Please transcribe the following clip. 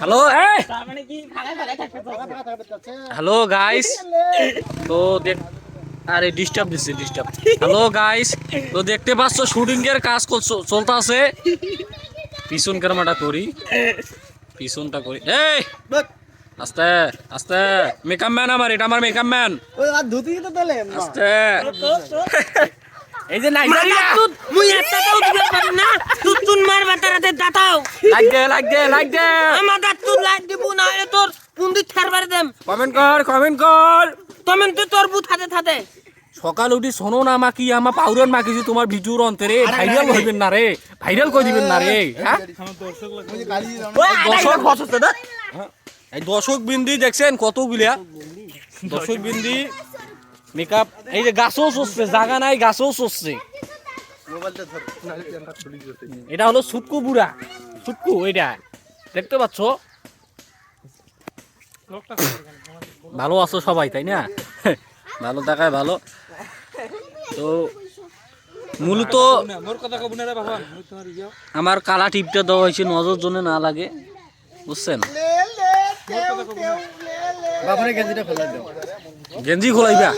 Hello hello guys তো আরে disturb দিচ্ছে ডিস্টার্ব। হ্যালো গাইস তো দেখতে পাচ্ছ শুটিং এর কাজ চলতে আছে। পিছন কারমাটা করি পিছনটা করি এই আস্তে আস্তে মেকআপ ম্যান এটা আমার মেকআপ ম্যান আস্তে এই যে নাই মুই একটা দাও দিতে পারি না তুই তুন মার বাতারাতে দাতাও লাইক দে আমার দাঁত তুই লাইট দিব না এ তোর পুন্দি ছাড়বার দেম কমেন্ট কর তুমি তো তোর বুত হাতে হাতে সকাল উঠি শোনো না মাকি আমা পাউরন মাকিছি তোমার ভিডিওর অন্তরে ভাইরাল হইবেন না রে ভাইরাল কই দিবেন না রে হ্যাঁ দর্শক হচ্ছে না এই দর্শক বিন্দি দেখছেন কতগুলা দর্শক বিন্দি মেকআপ এই যে গাছও চলছে জায়গা নাই গাছও চলছে এটা হলো ছুটকু বুড়া ছুটকু এটা দেখতে পাচ্ছ ভালো আছো সবাই তাই না ভালো থাকায় ভালো তো মূলত আমার কালা টিপটা দেওয়া হয়েছে নজর জন্য না লাগে বুঝছেন গেঞ্জি খোলাইবা